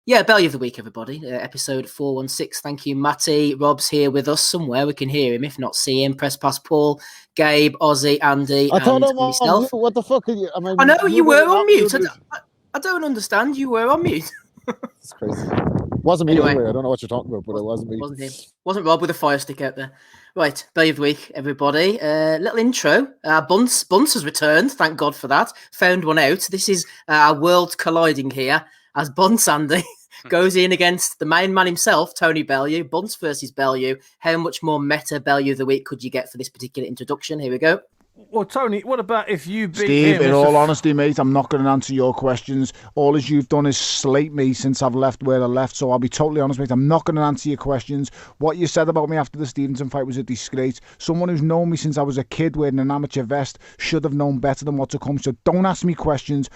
Yeah, Bellew of the Week, everybody. Episode 416. Thank you, Matty. Rob's here with us somewhere. We can hear him, if not see him. Press Pass Paul, Gabe, Ozzy, Andy, I thought and I'm myself. on mute. What the fuck are you? I know you were on mute. I don't understand. You were on mute. It's crazy. Wasn't me anyway. I don't know what you're talking about, but it wasn't me. Wasn't him. Wasn't Rob with a fire stick out there. Right, Bellew of the Week, everybody. Little intro. Bunce has returned. Thank God for that. Found one out. This is our world colliding here as Bunce Andy goes in against the main man himself, Tony Bellew. Bunce versus Bellew. How much more meta Bellew of the Week could you get for this particular introduction? Here we go. Well, Tony, what about if you beat Steve, him? in all honesty, mate, I'm not going to answer your questions. All as you've done is slate me since I've left where I left, so I'll be totally honest, mate. I'm not going to answer your questions. What you said about me after the Stevenson fight was a disgrace. Someone who's known me since I was a kid wearing an amateur vest should have known better than what to come. So don't ask me questions.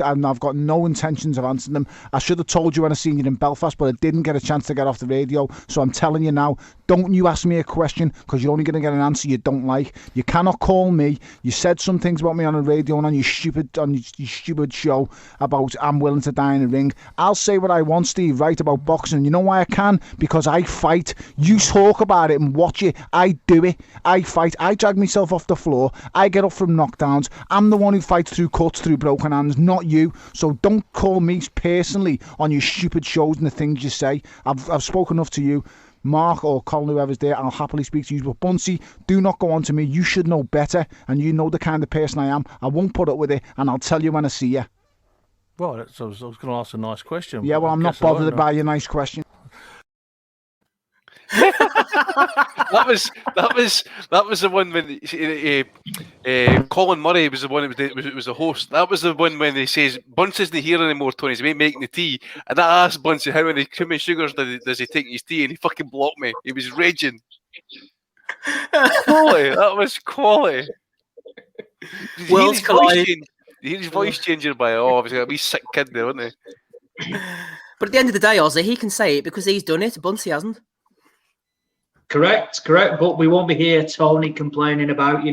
And I've got no intentions of answering them. I should have told you when I seen you in Belfast, but I didn't get a chance to get off the radio. So I'm telling you now, don't you ask me a question, because you're only going to get an answer you don't like. You cannot call me. You said some things about me on the radio and on your stupid show about I'm willing to die in a ring. I'll say what I want, Steve, right, about boxing. You know why I can? Because I fight. You talk about it and watch it. I do it. I fight. I drag myself off the floor. I get up from knockdowns. I'm the one who fights through cuts, through broken hands, not you. So don't call me personally on your stupid shows and the things you say. I've spoken enough to you. Mark or Colin, whoever's there, I'll happily speak to you. But Buncey, do not go on to me. You should know better, and you know the kind of person I am. I won't put up with it, and I'll tell you when I see you. Well, I was going to ask a nice question. Yeah, well, I'm not bothered by your nice question. that was the one when Colin Murray was the one that was the host. That was the one when he says Bunce isn't here anymore, Tony. He's making the tea, and I asked Bunce how many sugars does he take in his tea, and he fucking blocked me. He was raging. Quality. That was quality. Worlds colliding. His voice changing by obviously a wee sick kid there, wasn't he? But at the end of the day, Ozzy, he can say it because he's done it. Buncey hasn't. Correct. But we won't be here, Tony, complaining about,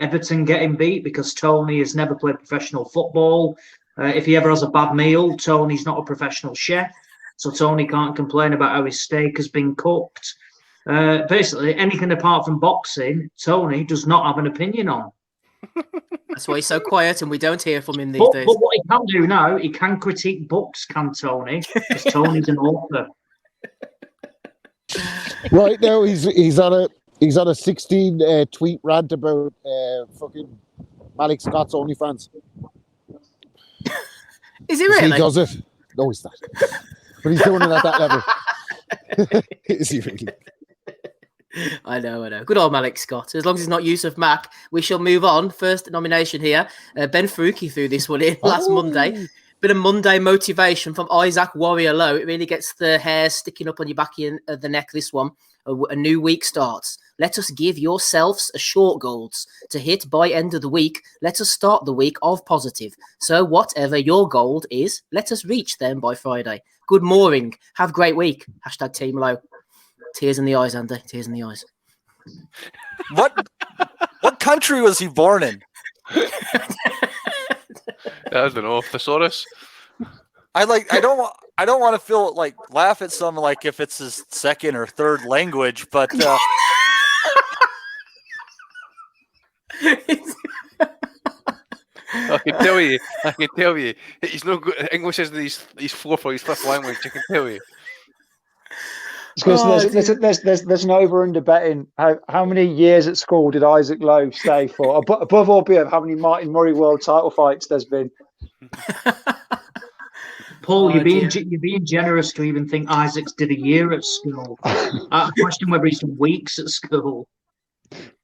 Everton getting beat because Tony has never played professional football. If he ever has a bad meal, Tony's not a professional chef. So Tony can't complain about how his steak has been cooked. Basically, anything apart from boxing, Tony does not have an opinion on. That's why he's so quiet and we don't hear from him these days. But what he can do now, he can critique books, can Tony? Because Tony's an author. Right now, he's on a 16 tweet rant about fucking Malik Scott's OnlyFans. Is he really? He does it. No, he's not. But he's doing it at that level. Is he really? I know. Good old Malik Scott. As long as it's not Yusuf Mack, we shall move on. First nomination here. Ben Faruqi threw this one in last Monday. Bit of Monday motivation from Isaac Warrior Low. It really gets the hair sticking up on your back of the neck, this one. A new week starts. Let us give yourselves a short goals to hit by end of the week. Let us start the week of positive. So whatever your goal is, let us reach them by Friday. Good morning. Have a great week. # Team Low. Tears in the eyes, Andy. Tears in the eyes. What country was he born in? I don't know, thesaurus. I don't want to feel laugh at someone like if it's his second or third language, but I can tell you, he's no good. English isn't his fourth or his fifth language. I can tell you. There's an over-under betting. How many years at school did Isaac Lowe stay for? Above all, how many Martin Murray world title fights there's been? Paul, you're being generous to even think Isaac's did a year at school. I question whether he's done weeks at school.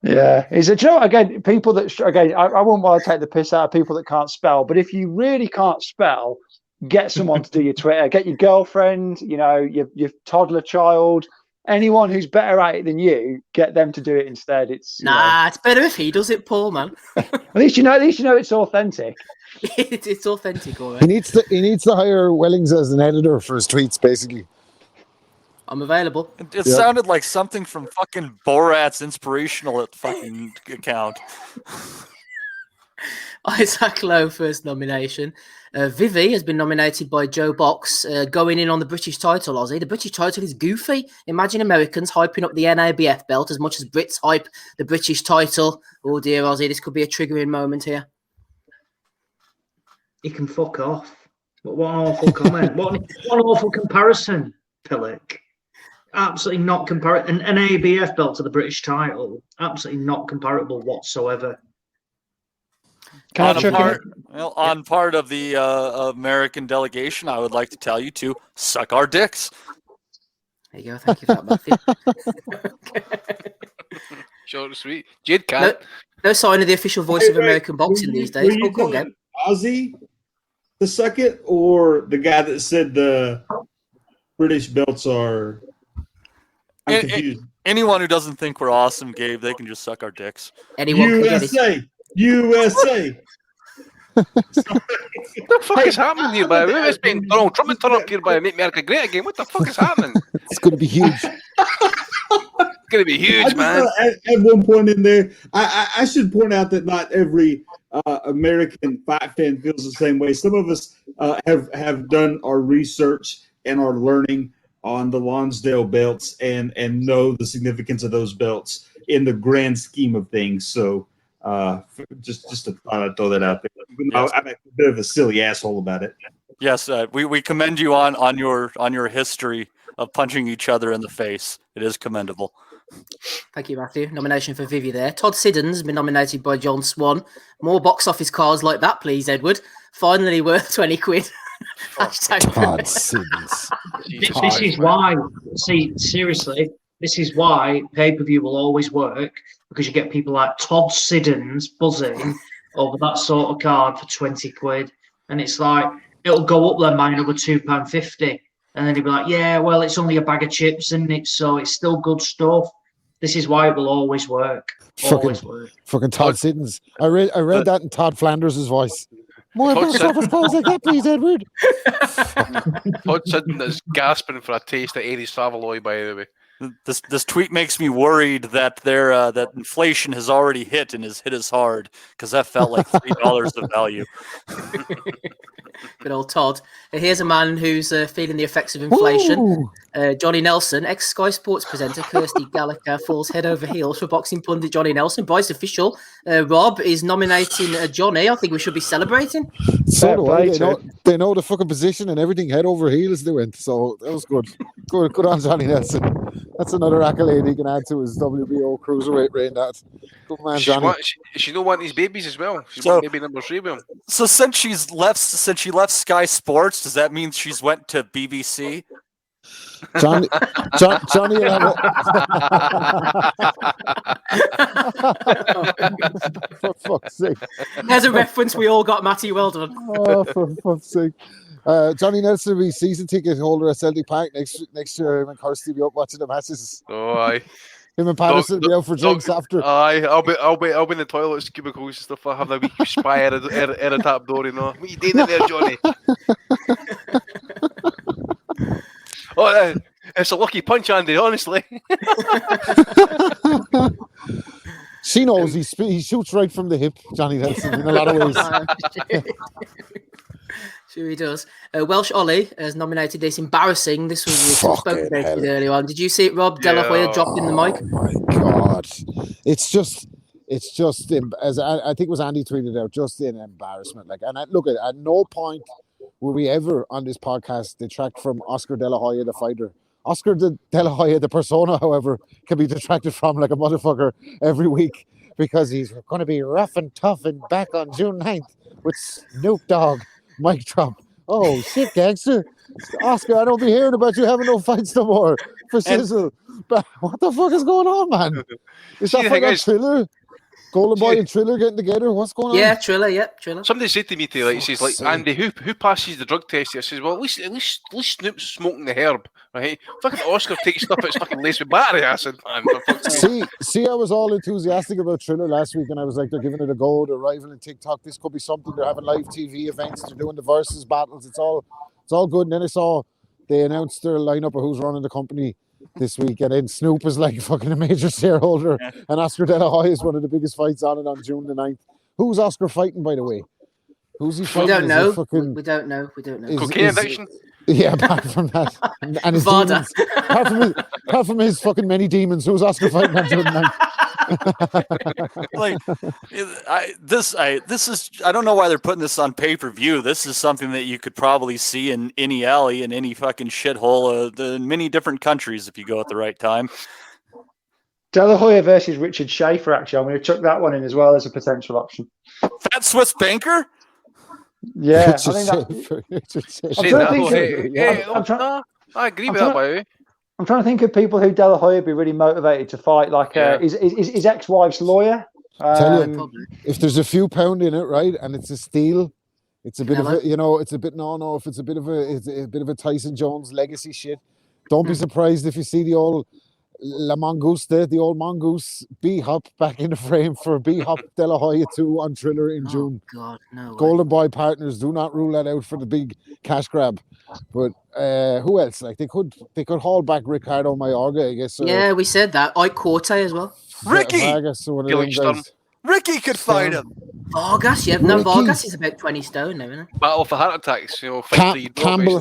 Yeah, it's a joke. Again, people that I wouldn't want to take the piss out of people that can't spell, but if you really can't spell, get someone to do your Twitter. Get your girlfriend, your toddler child, anyone who's better at it than you. Get them to do it instead. It's better if he does it, Paul, man. At least you know it's authentic. It's authentic, all right. He needs to hire Wellings as an editor for his tweets, basically. I'm available. It sounded like something from fucking Borat's inspirational fucking account. Isaac Lowe, first nomination. Vivi has been nominated by Joe Box, going in on the British title, Aussie. The British title is goofy. Imagine Americans hyping up the NABF belt as much as Brits hype the British title. Oh dear, Aussie, this could be a triggering moment here. He can fuck off. What an awful comment. What an awful comparison, Pillock. Absolutely not comparable. An ABF belt to the British title. Absolutely not comparable whatsoever. Can I check in? On part of the American delegation, I would like to tell you to suck our dicks. There you go. Thank you for that, Matthew. Short and sweet. Jade can't. No sign of the official voice of American boxing these days. Were you Go on, Gabe. telling Ozzy the second, or the guy that said the British belts are? I'm confused. Anyone who doesn't think we're awesome, Gabe, they can just suck our dicks. Anyone can get it. USA. What the fuck is happening here, by the way? It's been Donald Trump and turn up here by Make America Great Again. What the fuck is happening? It's going to be huge. It's going to be huge, man. At one point in there, I should point out that not every American fight fan feels the same way. Some of us have done our research and are learning on the Lonsdale belts and know the significance of those belts in the grand scheme of things. So just to throw that out there. Yes. I'm a bit of a silly asshole about it. Yes, we commend you on your history of punching each other in the face. It is commendable. Thank you, Matthew. Nomination for Vivi there. Todd Siddons has been nominated by John Swan. More box office cards like that, please, Edward. Finally worth 20 quid. Hashtag Todd Siddons. This is why, seriously, this is why pay-per-view will always work, because you get people like Todd Siddons buzzing over that sort of card for 20 quid. And it's like, it'll go up there by another £2.50. And then he'll be like, yeah, well, it's only a bag of chips, isn't it? So it's still good stuff. This is why it will always work. Fucking Todd Siddons. I read that in Todd Flanders' voice. More box office calls like that, please, Edward. Todd Siddons is gasping for a taste of Eddie Savaloy, by the way. This tweet makes me worried that that inflation has already hit and has hit us hard, because that felt like $3 of value. Good old Todd. Here's a man who's feeling the effects of inflation. Johnny Nelson, ex-Sky Sports presenter Kirsty Gallagher falls head over heels for boxing pundit Johnny Nelson. Bryce official Rob is nominating Johnny. I think we should be celebrating. So do I. They know the fucking position and everything head over heels they went. So that was good. Good on Johnny Nelson. That's another accolade he can add to his WBO cruiserweight reign. That good man, Johnny. She don't want these babies as well. She's baby number 3 with him. So since she left Sky Sports, does that mean she's went to BBC? Johnny will have for fuck's sake. There's a reference we all got, Matty. Well done. Oh, for fuck's sake. Johnny Nelson will be season ticket holder at Celtic Park next year. Him and Kirsty will be up watching the matches. Oh, aye. Him and Patterson will be out for drinks after. Aye, I'll be in the toilets, cubicles and stuff. I'll have a wee spy at a tap door, you know. What are you doing in there, Johnny? Oh, it's a lucky punch, Andy, honestly. She knows he shoots right from the hip, Johnny Nelson, in a lot of ways. Sure he does. Welsh Ollie has nominated this. Embarrassing. This was spoken about earlier on. Did you see it, Rob? De La Hoya dropped in the mic. Oh my God! It's just as I think it was Andy tweeted out, just an embarrassment. Like, and look, at no point will we ever on this podcast detract from Oscar De La Hoya, the fighter. Oscar De La Hoya, the persona, however, can be detracted from like a motherfucker every week, because he's going to be rough and tough and back on June 9th with Snoop Dogg. Mic drop. Oh shit, gangster. Oscar, I don't be hearing about you having no fights no more for Sizzle. But what the fuck is going on, man? Is that fucking Triller? Golden Boy and Triller getting together? What's going on? Yeah, Triller, Triller. Somebody said to me today, he says, like, Andy, who passes the drug test? I says, well, at least Snoop's smoking the herb, right? Fucking Oscar takes stuff that's fucking laced with battery acid, man. See, I was all enthusiastic about Triller last week, and I was like, they're giving it a go. They're rivaling TikTok. This could be something. They're having live TV events. They're doing the versus battles. It's all good. And then I saw they announced their lineup of who's running the company this week, and then Snoop is like fucking a major shareholder, and Oscar De La Hoya is one of the biggest fights on it on June the 9th. Who's Oscar fighting, by the way? Who's he We fighting? don't Is know. it fucking... We don't know. We don't know. Cocaine addiction. Yeah, apart from that, and his Vada. demons. Apart from his fucking many demons, who's Oscar fighting on tonight? Like, this is, I don't know why they're putting this on pay-per-view. This is something that you could probably see in any alley, in any fucking shithole, in many different countries if you go at the right time. De La Hoya versus Richard Schaefer, actually. I'm going to chuck that one in as well as a potential option. Fat Swiss banker? Yeah, Richard I think that... Richard Schaefer. Say trying to that, think I agree with I'm that, by the way. I'm trying to think of people who De La Hoya would be really motivated to fight, like his ex-wife's lawyer. Tell you, if there's a few pound in it, right, and it's a steal, it's a bit of a, it's a bit if it's a bit of a Tyson Jones legacy shit. Don't be surprised if you see the old La Mangusta, the old mongoose B-Hop back in the frame for B-Hop De La Hoya 2 on Triller in June. God, no. Golden Boy partners, do not rule that out for the big cash grab. But who else? Like they could haul back Ricardo Mayorga, I guess. Yeah, we said that. Ike Corte as well. Ricky! Vargas, one of them guys. Ricky could fight him. Vargas, yeah. No, Vargas is about 20 stone now, isn't it? Battle for heart attacks, Campbell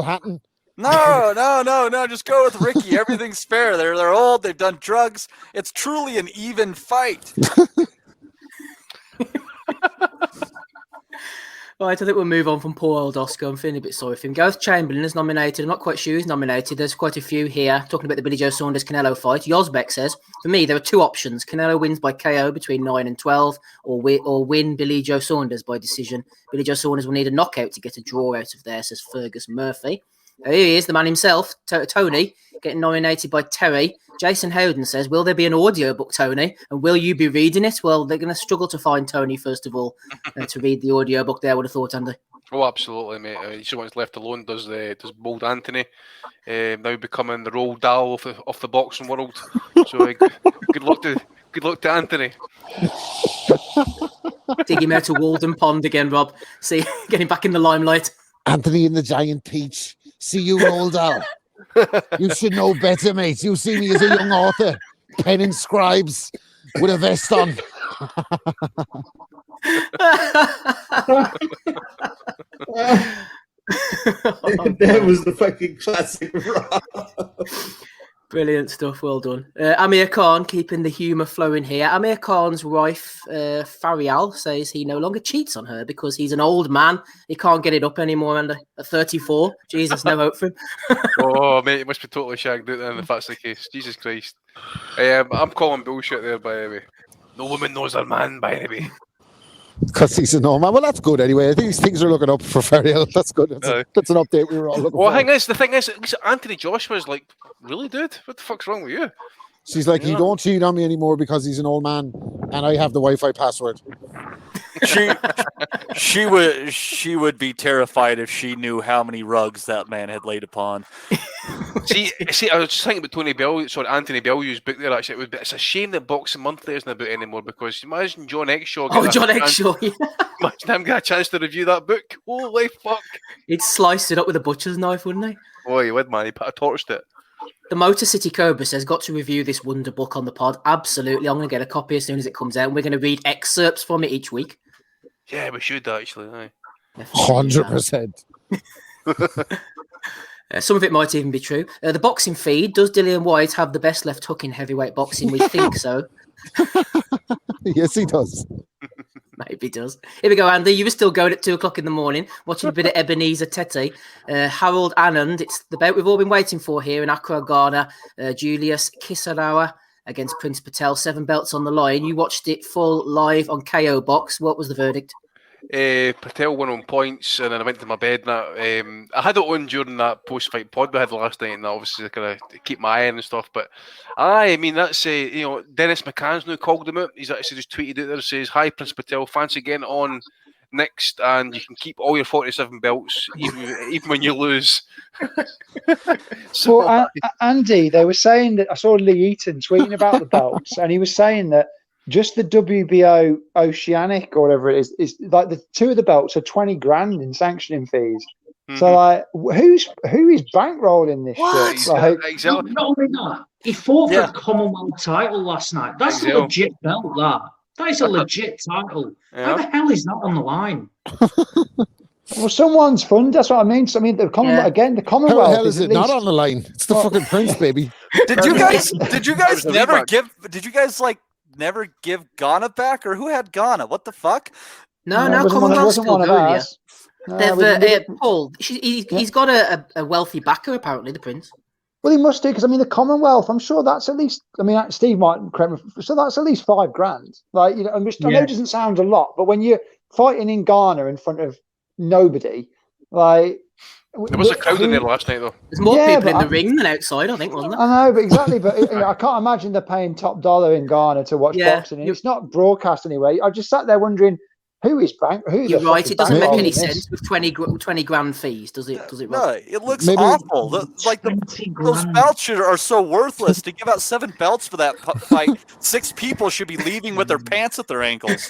Hatton. No. Just go with Ricky. Everything's fair. They're old. They've done drugs. It's truly an even fight. Right, I think we'll move on from poor old Oscar. I'm feeling a bit sorry for him. Gareth Chamberlain is nominated. I'm not quite sure who's nominated. There's quite a few here talking about the Billy Joe Saunders Canelo fight. Yosbeck says, for me, there are two options. Canelo wins by KO between 9 and 12 or win Billy Joe Saunders by decision. Billy Joe Saunders will need a knockout to get a draw out of there, says Fergus Murphy. Here he is, the man himself, Tony, getting nominated by Terry. Jason Howden says, will there be an audiobook, Tony? And will you be reading it? Well, they're going to struggle to find Tony, first of all, to read the audiobook there, I would have thought, Andy. Oh, absolutely, mate. He's the one that's left alone, does Bold Anthony, now becoming the Roald Dahl of the boxing world. So good luck to Anthony. Dig him out to Walden Pond again, Rob. See, get him back in the limelight. Anthony and the Giant Peach. See you, Roald Dahl. You should know better, mate. You see me as a young author, penning scribes with a vest on. That was the fucking classic. Brilliant stuff. Well done. Amir Khan keeping the humour flowing here. Amir Khan's wife, Farial, says he no longer cheats on her because he's an old man. He can't get it up anymore. And at 34, Jesus, no hope for him. Oh, mate, he must be totally shagged out then if that's the case. Jesus Christ. I'm calling bullshit there, by the way. No woman knows her man, by the way. Because he's an old man. Well, that's good anyway. I think these things are looking up for Farial. That's good. That's an update we were all looking for. The thing is, Anthony Joshua's like, really, dude? What the fuck's wrong with you? She's like, he don't cheat on me anymore because he's an old man and I have the Wi-Fi password. She would be terrified if she knew how many rugs that man had laid upon. See, I was just thinking about Anthony Bellew's book there. Actually, it's a shame that Boxing Monthly isn't about anymore because imagine John Exshaw. John Exshaw. Yeah. Imagine him get a chance to review that book. Holy fuck! He'd slice it up with a butcher's knife, wouldn't he? Oh, he would, man. He torched it. The Motor City Cobra says, got to review this wonder book on the pod. Absolutely. I'm going to get a copy as soon as it comes out. And we're going to read excerpts from it each week. Yeah, we should actually. 100%. Some of it might even be true. The boxing feed. Does Dillian White have the best left hook in heavyweight boxing? We think so. Yes, he does. Maybe does. Here we go, Andy. You were still going at 2 o'clock in the morning, watching a bit of Ebenezer Tete. Harold Anand. It's the bout we've all been waiting for here in Accra, Ghana. Julius Kisarawa against Prince Patel. 7 belts on the line. You watched it full live on KO Box. What was the verdict? Patel won on points, and then I went to my bed. And I had it on during that post-fight pod we had last night, and obviously kind of keep my eye on and stuff. But I mean, that's Dennis McCann's now called him out. He's actually just tweeted out there, says, "Hi, Prince Patel, fancy getting on next, and you can keep all your 47 belts, even when you lose." So, Andy, they were saying that I saw Lee Eaton tweeting about the belts, and he was saying that just the WBO Oceanic or whatever it is like the 2 of the belts are 20 grand in sanctioning fees. Mm-hmm. So like, who is bankrolling this shit? Like, not only that, he fought for a Commonwealth title last night. That's a legit belt, that. That is a legit title. How the Yeah. hell is that on the line? Well, someone's fund. That's what I mean. So, I mean, the Commonwealth again. The How Commonwealth the hell is is at it not least- on the line? It's the fucking Prince, baby. Did you guys was a never rematch. never give Ghana back, or who had Ghana? What the fuck? No, it wasn't Commonwealth's one still of going, yeah. ours. No, They've, Paul, he's got a wealthy backer, apparently, the Prince. Well, he must do, because I mean, the Commonwealth. I'm sure that's at least. I mean, Steve might correct me. So that's at least $5,000. Like, you know, I know it doesn't sound a lot, but when you're fighting in Ghana in front of nobody, like There was a crowd in there last night, though. There's more Yeah, people in but the ring than outside, I think, wasn't there? I know, but exactly. But you know, I can't imagine they're paying top dollar in Ghana to watch Yeah, boxing. And it's not broadcast anyway. I just sat there wondering who is bank. Who You're the right. fuck is It doesn't make bankrolling any this? sense with 20 grand fees, does it? Does it? Rob? No, it looks Maybe- awful. Those belts are so worthless. To give out 7 belts for that fight, 6 people should be leaving with their pants at their ankles.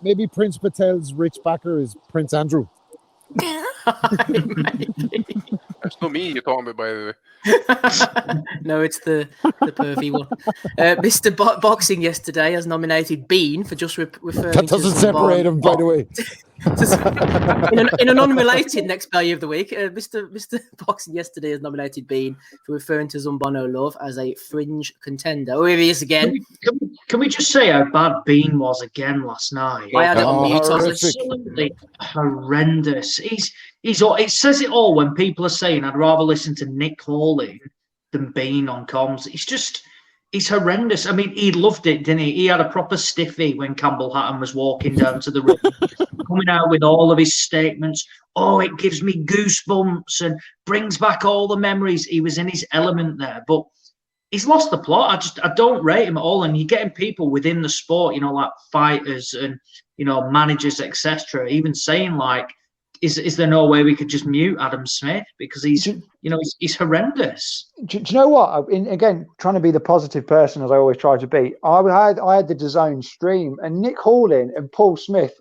Maybe Prince Patel's rich backer is Prince Andrew. It's not me you're talking about, by the way. No, it's the pervy one. Mr. Boxing yesterday has nominated Bean for just referring That doesn't to separate him, by the way. in an unrelated next value of the week, Mr. Boxing yesterday has nominated Bean for referring to Zumbono Love as a fringe contender. Oh, here he is again. Can we just say how bad Bean was again last night? I had it on mute. I was Absolutely horrendous. It says it all when people are saying I'd rather listen to Nick Hawley than Bean on comms. He's horrendous. I mean, he loved it, didn't he? He had a proper stiffy when Campbell Hatton was walking down to the ring, coming out with all of his statements. Oh, it gives me goosebumps and brings back all the memories. He was in his element there, but he's lost the plot. I don't rate him at all. And you're getting people within the sport, you know, like fighters and, you know, managers, etc., even saying like, is there no way we could just mute Adam Smith because he's horrendous? Do you know what? Again, trying to be the positive person as I always try to be. I had the DAZN stream, and Nick Hawlin and Paul Smith,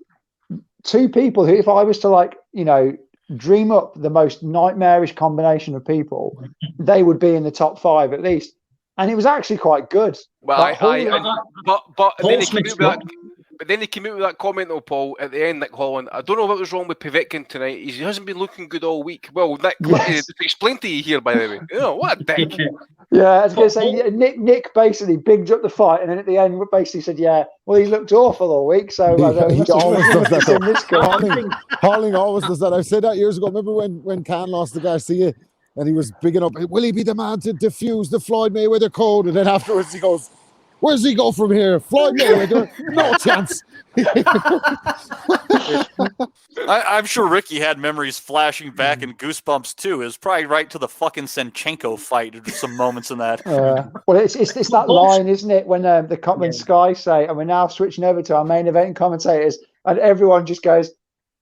2 people who, if I was to like, you know, dream up the most nightmarish combination of people, they would be in the top 5 at least. And it was actually quite good. Well, but then he came out with that comment, though, Paul, at the end, Nick Holland. I don't know what was wrong with Povetkin tonight. He hasn't been looking good all week. Well, Nick, explain to you here, by the way. Oh, what a dick. Yeah, I was going to say, Nick basically bigged up the fight, and then at the end basically said, yeah, well, he's looked awful all week, so He always does that. this Harling always does that. I said that years ago. Remember when Khan lost to Garcia, and he was bigging up, will he be the man to diffuse the Floyd Mayweather code? And then afterwards he goes, where's he go from here? Floyd Mayweather? No chance. I'm sure Ricky had memories flashing back and goosebumps too. It was probably right to the fucking Senchenko fight. There's some moments in that. Well, it's that line, isn't it? When when Sky say, and we're now switching over to our main event commentators, and everyone just goes,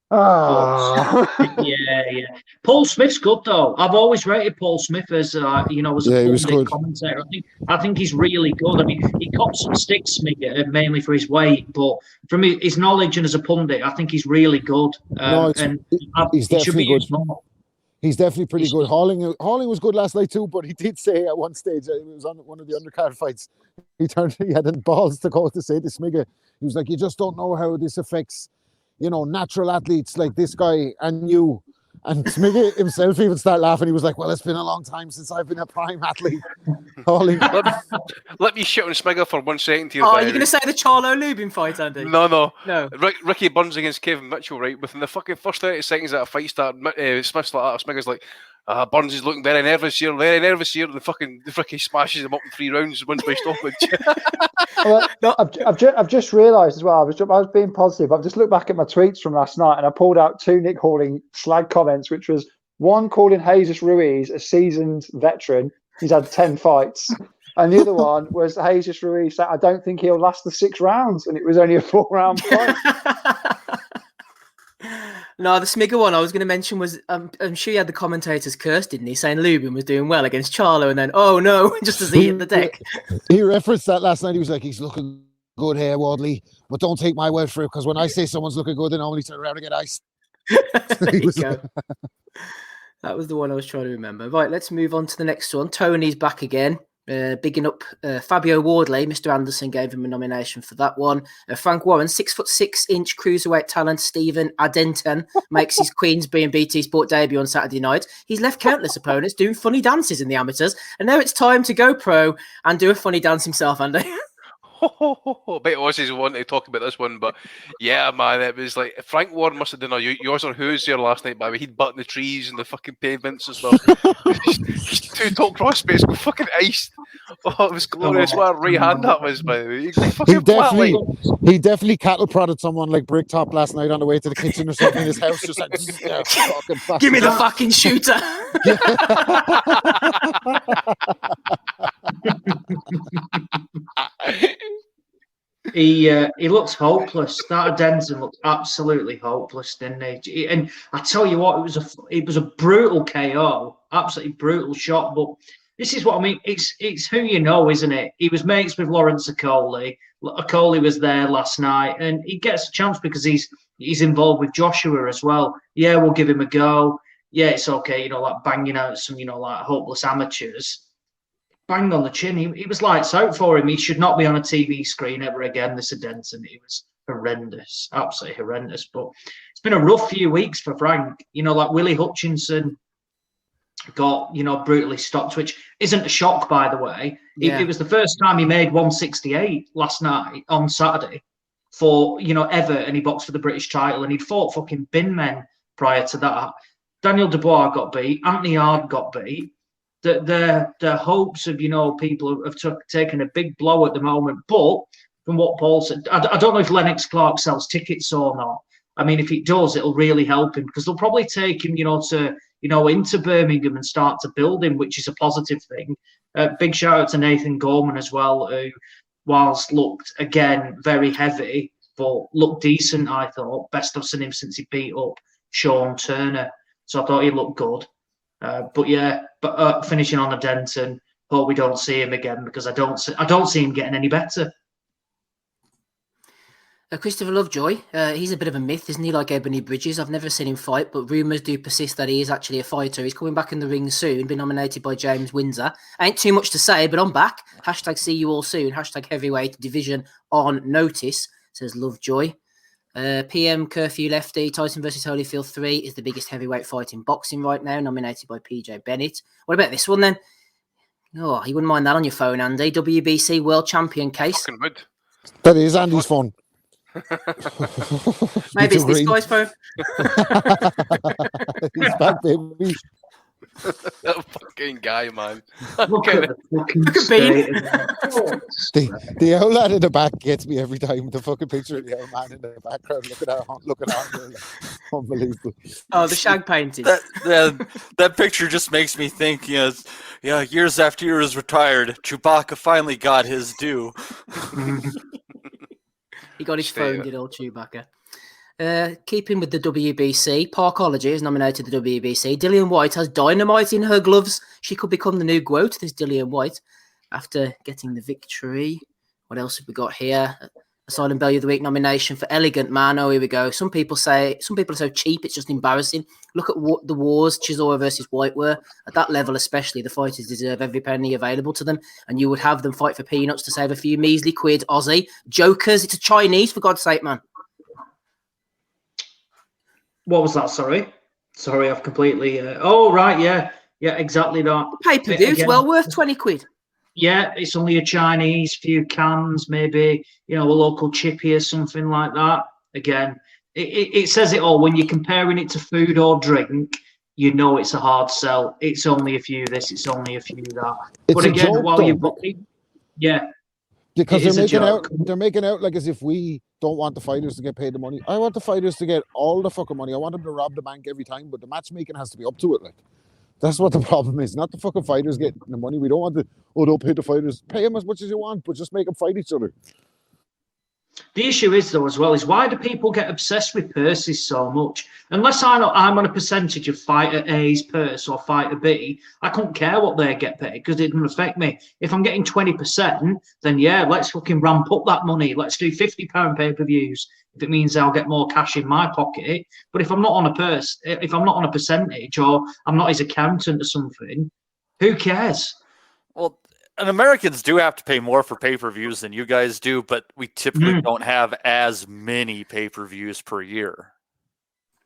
oh. Yeah. Paul Smith's good though. I've always rated Paul Smith as as a pundit commentator. I think he's really good. I mean, he cops some sticks mainly for his weight, but from his knowledge and as a pundit, I think he's really good. He's definitely good. He's definitely pretty good. Harling was good last night too, but he did say at one stage, it was on one of the undercard fights, he had the balls to say to Smigga, he was like, you just don't know how this affects, you know, natural athletes like this guy and you. And Smiggy himself even started laughing. He was like, well, it's been a long time since I've been a prime athlete. Let me shit on Smigger for 1 second here. Oh, are you going to say the Charlo Lubin fight, Andy? No. Ricky Burns against Kevin Mitchell, right? Within the fucking first 30 seconds that a fight started, Smith's like that. Smigger's like, Burns is looking very nervous here. And the fucking Ricky smashes him up in 3 rounds, wins by stoppage. Well, I've just realised as well. I was being positive. I've just looked back at my tweets from last night, and I pulled out 2 Nick Hawlin slag comments, which was one calling Jesus Ruiz a seasoned veteran. He's had 10 fights. And the other one was Jesus Ruiz said, I don't think he'll last the 6 rounds, and it was only a 4-round fight. No, the Smigger one I was going to mention was, I'm sure he had the commentators cursed, didn't he? Saying Lubin was doing well against Charlo, and then, oh no, just as he hit the deck. He referenced that last night. He was like, he's looking good here, Wadley, but don't take my word for it, because when I say someone's looking good, they normally turn around and get ice. There you go. That was the one I was trying to remember. Right, let's move on to the next one. Tony's back again. Bigging up Fabio Wardley. Mr. Anderson gave him a nomination for that one. Frank Warren, 6'6" cruiserweight talent Stephen Adenton makes his Queensbury and BT Sport debut on Saturday night. He's left countless opponents doing funny dances in the amateurs, and now it's time to go pro and do a funny dance himself, Andy. I bet Aussies will want to talk about this one, but yeah, man, it was like Frank Warren must have done yours or who's there last night, by the way. He'd button the trees and the fucking pavements and stuff. Two top prospects go fucking iced. Oh, it was glorious. What a right hand that was, by the way. He definitely cattle prodded someone like Bricktop last night on the way to the kitchen or something in his house. Just like, give me the fucking shooter. He looks hopeless. That Denton looked absolutely hopeless, didn't he? And I tell you what, it was a brutal KO, absolutely brutal shot. But this is what I mean. It's who you know, isn't it? He was mates with Lawrence Okoli. Okoli was there last night, and he gets a chance because he's involved with Joshua as well. Yeah, we'll give him a go. Yeah, it's okay. Like banging out some, like hopeless amateurs. Banged on the chin. He was lights out for him. He should not be on a TV screen ever again, this Denton. It was horrendous, absolutely horrendous. But it's been a rough few weeks for Frank. Like Willie Hutchinson got, brutally stopped, which isn't a shock, by the way. Yeah. It was the first time he made 168 last night on Saturday for, ever, and he boxed for the British title, and he'd fought fucking bin men prior to that. Daniel Dubois got beat. Anthony Hard got beat. The hopes of, people have taken a big blow at the moment. But from what Paul said, I don't know if Lennox Clark sells tickets or not. I mean, if it does, it'll really help him because they'll probably take him, into Birmingham and start to build him, which is a positive thing. Big shout out to Nathan Gorman as well, who, whilst looked, again, very heavy, but looked decent, I thought. Best I've seen him since he beat up Sean Turner. So I thought he looked good. But finishing on a Denton, hope we don't see him again because I don't see him getting any better. Christopher Lovejoy, he's a bit of a myth, isn't he? Like Ebony Bridges. I've never seen him fight, but rumours do persist that he is actually a fighter. He's coming back in the ring soon, been nominated by James Windsor. Ain't too much to say, but I'm back. # see you all soon. # heavyweight division on notice, says Lovejoy. PM Curfew Lefty, Tyson versus Holyfield 3 is the biggest heavyweight fight in boxing right now, nominated by PJ Bennett. What about this one then? Oh, you wouldn't mind that on your phone, Andy. WBC World Champion case. Fucking would. That is Andy's phone. Maybe it's this guy's phone. He's back, baby. That fucking guy, man. Look at the fucking The old lad in the back gets me every time. The fucking picture of the old man in the background looking at unbelievable. Oh, the shag painting. That picture just makes me think, years after he was retired, Chewbacca finally got his due. He got his phone, did old Chewbacca. Keeping with the WBC, Parkology is nominated to the WBC. Dillian White has dynamite in her gloves. She could become the new GWOAT, this Dillian White, after getting the victory. What else have we got here? Asylum Bellew of the Week nomination for Elegant Man. Oh, here we go. Some people are so cheap, it's just embarrassing. Look at what the wars Chisora versus White were. At that level especially, the fighters deserve every penny available to them, and you would have them fight for peanuts to save a few measly quid. Aussie. Jokers, it's a Chinese, for God's sake, man. What was that? Sorry, I've completely. Oh, right, yeah, exactly that. The pay-per-view's well worth 20 quid. Yeah, it's only a Chinese, few cans, maybe, a local chippy or something like that. Again, it says it all. When you're comparing it to food or drink, it's a hard sell. It's only a few this, it's only a few that. But again, while you're booking, yeah. Because they're making out like as if we don't want the fighters to get paid the money. I want the fighters to get all the fucking money. I want them to rob the bank every time, but the matchmaking has to be up to it. Like, that's what the problem is. Not the fucking fighters getting the money. We don't want don't pay the fighters. Pay them as much as you want, but just make them fight each other. The issue is, though, as well, is why do people get obsessed with purses so much? Unless I'm on a percentage of fighter A's purse or fighter B, I couldn't care what they get paid because it doesn't affect me. If I'm getting 20%, then yeah, let's fucking ramp up that money. Let's do £50 pay-per-views if it means I'll get more cash in my pocket. But if I'm not on a purse, if I'm not on a percentage or I'm not his accountant or something, who cares? Well, And Americans do have to pay more for pay-per-views than you guys do, but we typically don't have as many pay-per-views per year.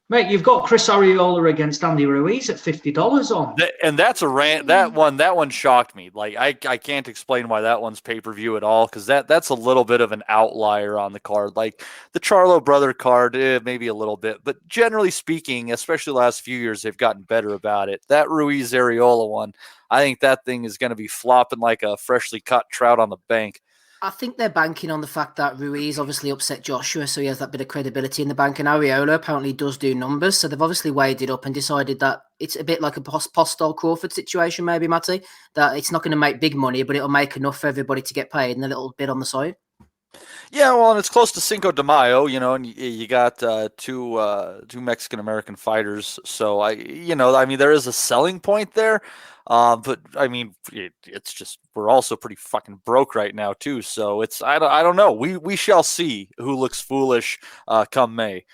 Mate, you've got Chris Arreola against Andy Ruiz at $50 on. And that's a rant. That one shocked me. Like I can't explain why that one's pay-per-view at all, because that's a little bit of an outlier on the card. Like the Charlo brother card, maybe a little bit, but generally speaking, especially the last few years, they've gotten better about it. That Ruiz Arreola one, I think that thing is going to be flopping like a freshly cut trout on the bank. I think they're banking on the fact that Ruiz obviously upset Joshua, so he has that bit of credibility in the bank, and Arreola apparently does do numbers, so they've obviously weighed it up and decided that it's a bit like a Postol Crawford situation, maybe, Matty, that it's not going to make big money, but it'll make enough for everybody to get paid and a little bit on the side. Yeah, well, and it's close to Cinco de Mayo, and you got two Mexican-American fighters, so there is a selling point there. But I mean, it's just we're also pretty fucking broke right now too. So I don't know. We shall see who looks foolish come May.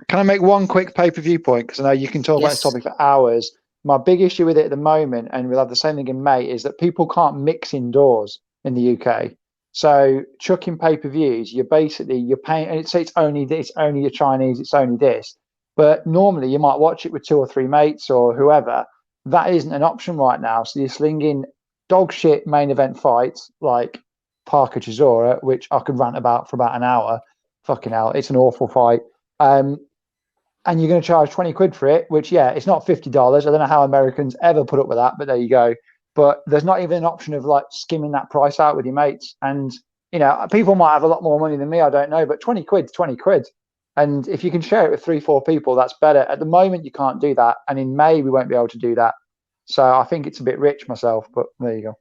Can I make one quick pay-per-view point? Because I know you can talk about this topic for hours. My big issue with it at the moment, and we'll have the same thing in May, is that people can't mix indoors in the UK. So chucking pay-per-views, you're paying, and it's only your Chinese, it's only this. But normally you might watch it with 2 or 3 mates or whoever. That isn't an option right now. So you're slinging dog shit main event fights like Parker Chisora, which I could rant about for about an hour. Fucking hell, it's an awful fight. And you're going to charge 20 quid for it, which, it's not $50. I don't know how Americans ever put up with that, but there you go. But there's not even an option of like skimming that price out with your mates. And, people might have a lot more money than me, I don't know, but 20 quid's 20 quid. And if you can share it with 3-4 people, that's better. At the moment, you can't do that. And in May, we won't be able to do that. So I think it's a bit rich myself, but there you go.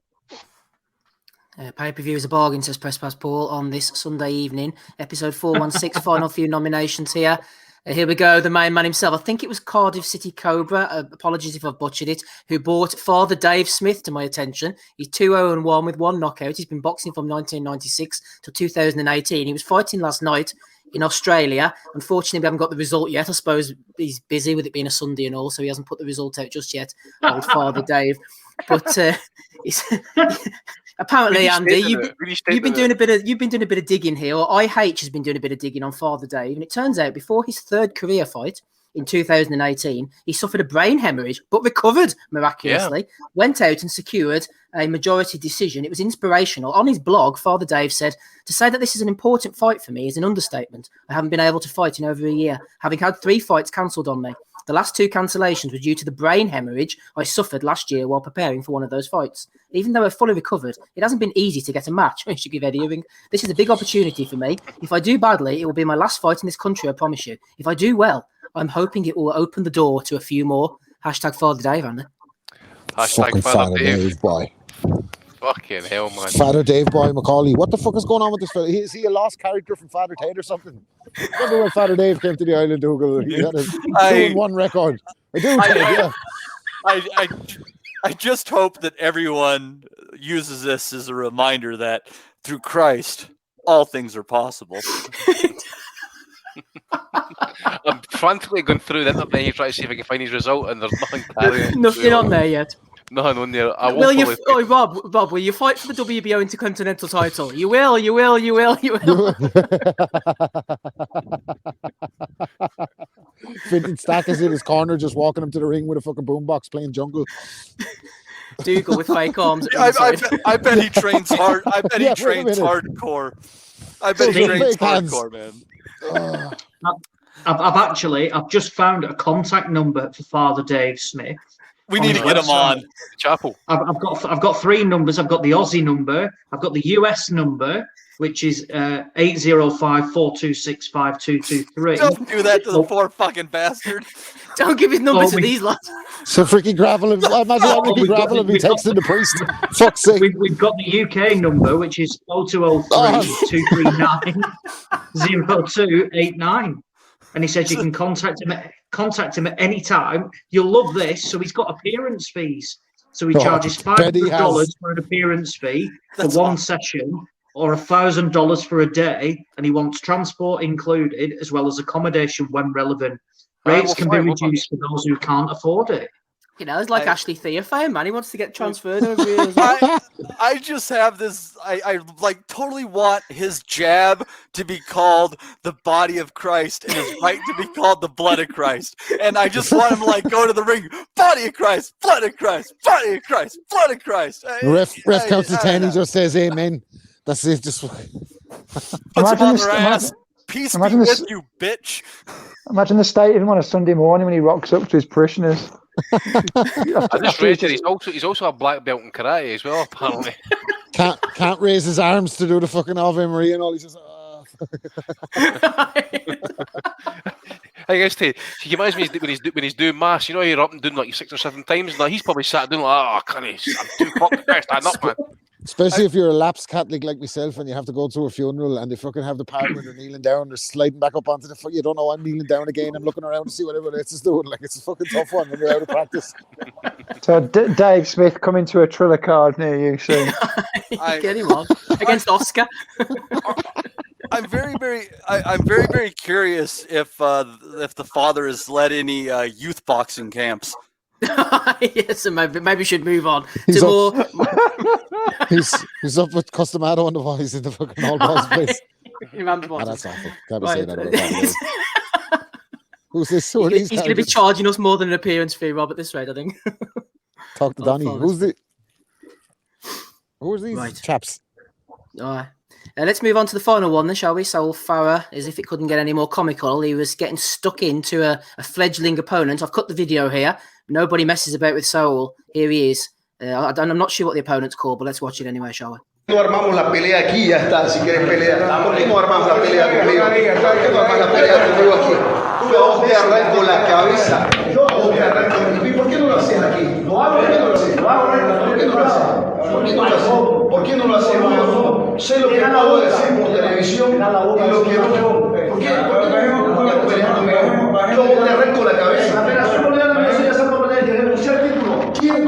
Pay-per-view is a bargain, says Press Pass Paul, on this Sunday evening. Episode 416, final few nominations here. Here we go, the main man himself. I think it was Cardiff City Cobra, apologies if I've butchered it, who brought Father Dave Smith to my attention. He's 2-0-1 with 1 knockout. He's been boxing from 1996 to 2018. He was fighting last night in Australia. Unfortunately, we haven't got the result yet. I suppose he's busy with it being a Sunday and all, so he hasn't put the result out just yet, old Father Dave. But apparently, Andy, you've been doing a bit of digging here, or IH has been doing a bit of digging on Father Dave, and it turns out before his 3rd career fight in 2018, he suffered a brain hemorrhage, but recovered miraculously. Yeah. Went out and secured a majority decision. It was inspirational. On his blog, Father Dave said, "To say that this is an important fight for me is an understatement. I haven't been able to fight in over a year, having had 3 fights cancelled on me. The last 2 cancellations were due to the brain hemorrhage I suffered last year while preparing for one of those fights. Even though I've fully recovered, it hasn't been easy to get a match." I should give Eddie a ring. "This is a big opportunity for me. If I do badly, it will be my last fight in this country, I promise you. If I do well, I'm hoping it will open the door to a few more." Hashtag Father Dave, Andy. Hashtag Father Dave. Boy. Fucking hell, man. Father Dave Boy Macaulay. What the fuck is going on with this fella? Is he a lost character from Father Tate or something? Remember when Father Dave came to the island, Dougal? He had a 2-1 record. I just hope that everyone uses this as a reminder that through Christ, all things are possible. I'm frantically going through the internet here trying to see if I can find his result, and there's nothing carrying. Nothing on there yet. Nothing on there. Rob, will you fight for the WBO Intercontinental title? You will. Finton Stack is in his corner, just walking him to the ring with a fucking boombox playing Jungle. Dougal with fake arms. I bet he trains hard. I bet he trains hardcore. I bet he trains hardcore, man. I've just found a contact number for Father Dave Smith. We need to get him on. Chapel. I've got 3 numbers. I've got the Aussie number. I've got the US number, which is 805-426-5223. Don't do that to the poor fucking bastard. Don't give his number to these lads. So freaking gravel him. Imagine Ricky Gravel and be texting the priest. Fuck's sake. We've got the UK number, which is 0203-239-0289. And he says you can contact him at any time. You'll love this. So he's got appearance fees. So he charges $500 for an appearance fee for one session, or $1,000 for a day, and he wants transport included as well as accommodation when relevant. Rates can be reduced for those who can't afford it. You know, it's like Ashley Theophane, man. He wants to get transferred over here as well. I just have this. I like totally want his jab to be called the body of Christ and his right to be called the blood of Christ. And I just want him to like go to the ring, body of Christ, blood of Christ, body of Christ, blood of Christ. Ref counts to 10. He just says amen. That's it. Just puts him on their ass. Peace be with you, bitch. Imagine the state of him on a Sunday morning when he rocks up to his parishioners. I just read that he's also a black belt in karate as well, apparently. Can't raise his arms to do the fucking Ave Maria and all. He's just. I guess he reminds me when he's doing mass. You know, you're up and doing like 6 or 7 times. Like he's probably sat doing like, oh, I'm too fucking fast. I'm not, man. Especially if you're a lapsed Catholic like myself and you have to go to a funeral and they fucking have the part where they're kneeling down, they're sliding back up onto the foot. You don't know, I'm kneeling down again. I'm looking around to see what everyone else is doing. Like, it's a fucking tough one when you're out of practice. So Dave Smith coming to a Triller card near you soon. Get him on against Oscar. I'm very, very curious if the father has led any youth boxing camps. Yes, so maybe we should move on He's to up. more. He's up with Customato and the boys in the fucking all balls place. That's awful. Can't be saying that about that. Who's this? Who are He's these going to be charging us more than an appearance fee, Rob, at this rate, I think. Talk to Donny. Who are these chaps? All right. Let's move on to the final one then, shall we? Saul Farah, as if it couldn't get any more comical, he was getting stuck into a fledgling opponent. I've cut the video here. Nobody messes about with Saul. Here he is. I'm not sure what the opponent's called, but let's watch it anyway, shall we? No armamos la pelea aquí, ya está, si quieres pelear. ¿Por qué no armamos la pelea conmigo? ¿Por qué no armas la pelea conmigo aquí? Yo te arranco la cabeza. Yo te arranco. ¿Y por qué no lo haces aquí? ¿Por qué no lo haces? ¿Por qué no lo haces? ¿Por qué no lo haces? ¿Por qué no lo haces? Sé lo que puedo decir por televisión y lo que no. ¿Por qué no peleas conmigo? Yo te arranco la cabeza. ¿Quién?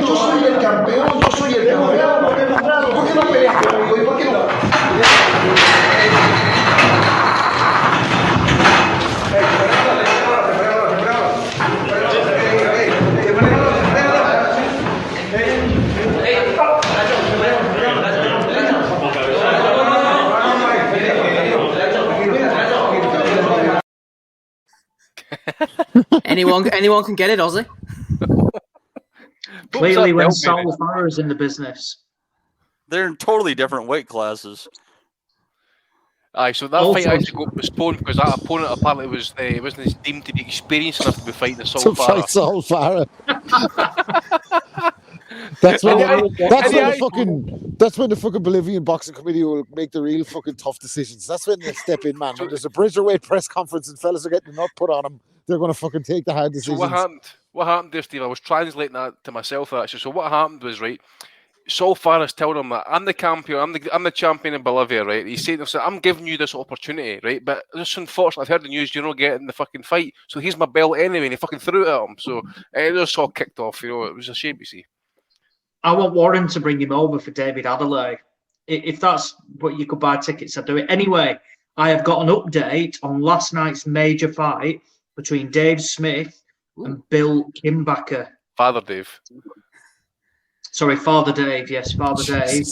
Yo soy el campeón, yo soy el campeón. ¿Por qué no peleas conmigo? ¿Y por qué no? Anyone can get it, Ozzy. Clearly, when Saul Farah is in the business, they're in totally different weight classes. Aye, so that fight actually got postponed because that opponent apparently wasn't deemed to be experienced enough to be fighting Saul Farah. Fight Saul Farah. That's when the fucking Bolivian boxing committee will make the real fucking tough decisions. That's when they step in, man. When there's a Bridgerweight press conference and fellas are getting the nut put on them, they're going to fucking take the hard decisions. So what happened there, Steve? I was translating that to myself actually. So what happened was, right, Saul Farah's telling him that I'm the champion, I'm the champion in Bolivia, right? He's saying, I'm giving you this opportunity, right? But just unfortunately, I've heard the news, you're not getting the fucking fight. So here's my belt anyway, and he fucking threw it at him. So it was all kicked off, you know. It was a shame, you see. I want Warren to bring him over for David Adelaide. If that's what you could buy tickets, I'd do it. Anyway, I have got an update on last night's major fight between Dave Smith and Bill Kimbacher. Father Dave. Sorry, Father Dave. Yes, Father Dave.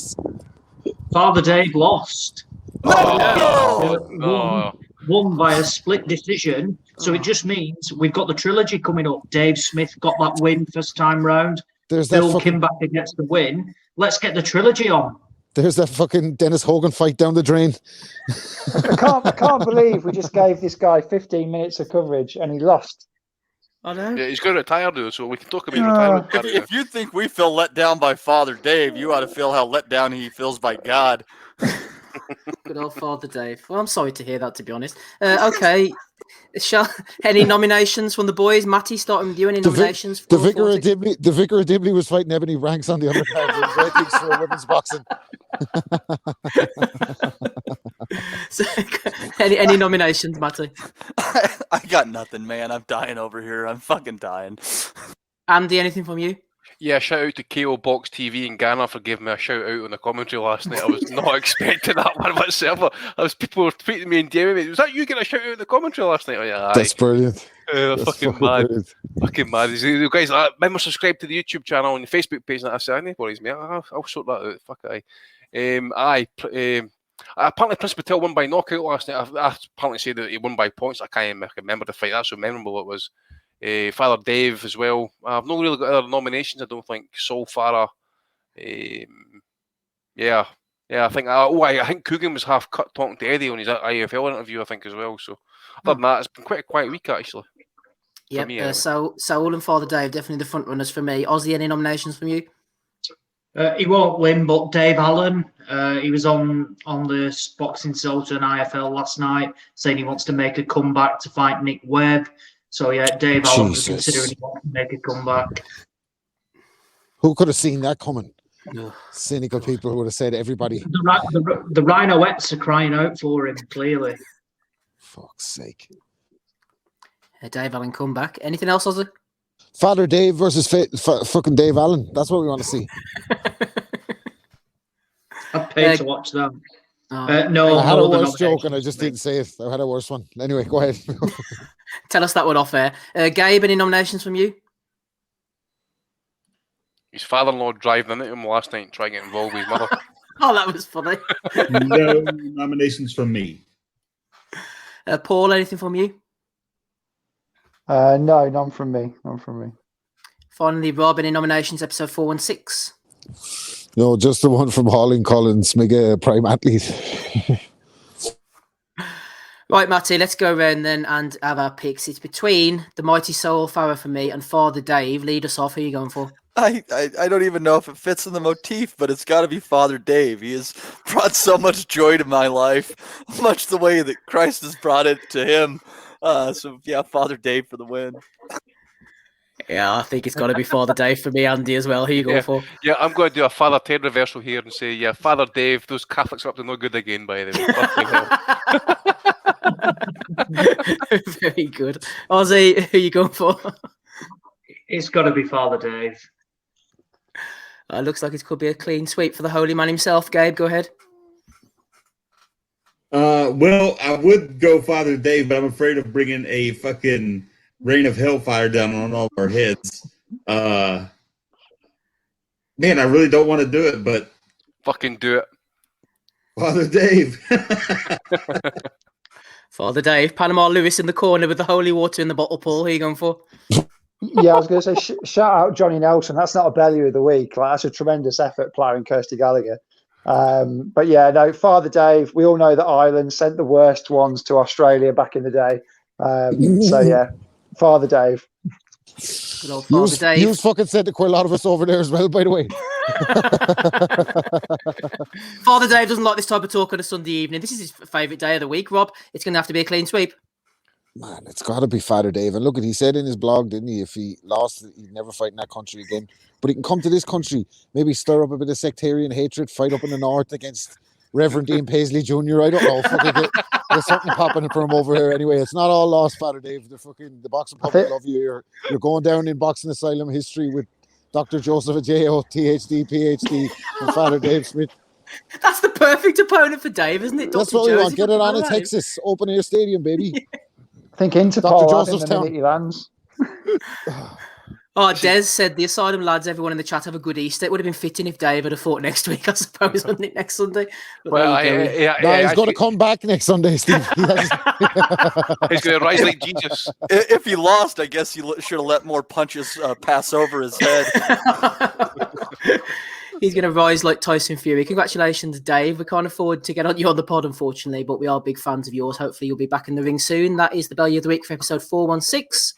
Father Dave lost. Won by a split decision. So it just means we've got the trilogy coming up. Dave Smith got that win first time round. Bill Kimbacher gets the win. Let's get the trilogy on. There's that fucking Dennis Hogan fight down the drain. I can't believe we just gave this guy 15 minutes of coverage and he lost. I know. Yeah, he's going to retire, dude, so we can talk about retirement. If you think we feel let down by Father Dave, you ought to feel how let down he feels by God. Good old Father Dave. Well, I'm sorry to hear that, to be honest. Okay. Any nominations from the boys? Matty, starting with you. Any nominations? The Vicar of Dibley was fighting Ebony Ranks on the undercard. Great things for women's boxing. So, any nominations, Matty? I got nothing, man. I'm dying over here. I'm fucking dying. Andy, anything from you? Yeah, shout out to KO Box TV in Ghana for giving me a shout out on the commentary last night. I was not expecting that one whatsoever. People were tweeting me and DMing me. Was that you getting a shout out in the commentary last night? Oh, yeah, that's brilliant. That's fucking fucking mad. brilliant. Fucking mad. You guys, remember subscribe to the YouTube channel and the Facebook page. And I said, any worries, mate. I'll sort that out. Fuck it. Apparently Prince Patel won by knockout last night. I apparently said that he won by points. I can't even remember the fight. That's how memorable it was. Father Dave as well. I've not really got other nominations, I don't think. Sol Farah. Yeah, I think. I think Coogan was half cut talking to Eddie on his IFL interview, I think, as well. So other than that, it's been quite a quiet week actually. Yep. Me, anyway. Saul and Father Dave definitely the front runners for me. Ozzy, any nominations from you? He won't win, but Dave Allen, he was on the Boxing Sultan IFL last night, saying he wants to make a comeback to fight Nick Webb. So yeah, Dave Allen was considering he wants to make a comeback. Who could have seen that coming? Cynical people who would have said everybody. The Rhinoettes are crying out for him, clearly. Fuck's sake. Dave Allen comeback. Anything else, Ozzy? Father Dave versus fucking Dave Allen. That's what we want to see. I'd pay to watch that. No, I had a worse joke and I just didn't say it. I had a worse one. Anyway, go ahead. Tell us that one off air. Gabe, any nominations from you? His father-in-law driving into him last night and trying to get involved with his mother. Oh, that was funny. No nominations from me. Paul, anything from you? No, none from me. None from me. Finally, Rob, any nominations, episode 4 and 6? No, just the one from Holling Collins, mega prime athlete. Right, Matty, let's go around then and have our picks. It's between the mighty Saul Farah for me and Father Dave. Lead us off. Who are you going for? I don't even know if it fits in the motif, but it's got to be Father Dave. He has brought so much joy to my life, much the way that Christ has brought it to him. So, yeah, Father Dave for the win. Yeah, I think it's got to be Father Dave for me, Andy, as well. Who are you going for? Yeah, I'm going to do a Father Ted reversal here and say, yeah, Father Dave, those Catholics are up to no good again, by the way. Very good. Ozzy, who are you going for? It's got to be Father Dave. Looks like it could be a clean sweep for the holy man himself. Gabe, go ahead. Well, I would go Father Dave, but I'm afraid of bringing a fucking rain of hellfire down on all of our heads. Man, I really don't want to do it, but fucking do it. Father Dave. Father Dave, Panama Lewis in the corner with the holy water in the bottle. Paul, who are you going for? Yeah, I was going to say, shout out Johnny Nelson. That's not a Bellew of the week. Like, that's a tremendous effort ploughing Kirsty Gallagher. But yeah, no, Father Dave, we all know that Ireland sent the worst ones to Australia back in the day. So yeah, Father Dave. Good old Father Dave. You fucking said to quite a lot of us over there as well, by the way. Father Dave doesn't like this type of talk on a Sunday evening. This is his favourite day of the week, Rob. It's going to have to be a clean sweep. Man, it's got to be Father Dave. And look, he said in his blog, didn't he, if he lost, he'd never fight in that country again. But he can come to this country, maybe stir up a bit of sectarian hatred, fight up in the north against Reverend Dean Paisley Jr. I don't know. There's something popping for him over here. Anyway, it's not all lost, Father Dave. The boxing public love you. You're going down in boxing asylum history with Dr. Joseph Ajayo, THD, PhD, and Father Dave Smith. That's the perfect opponent for Dave, isn't it? That's what we want. Get it on in Texas. Open air stadium, baby. I think Interpol Joseph's town. He lands. Oh, Des said the Asylum lads, everyone in the chat, have a good Easter. It would have been fitting if Dave had fought next week, I suppose, wouldn't it, next Sunday? Well, he's going to come back next Sunday, Steve. He's going to rise like Jesus. If he lost, I guess he should have let more punches pass over his head. He's going to rise like Tyson Fury. Congratulations, Dave. We can't afford to get you on the pod, unfortunately, but we are big fans of yours. Hopefully you'll be back in the ring soon. That is the Bellew of the Week for episode 416.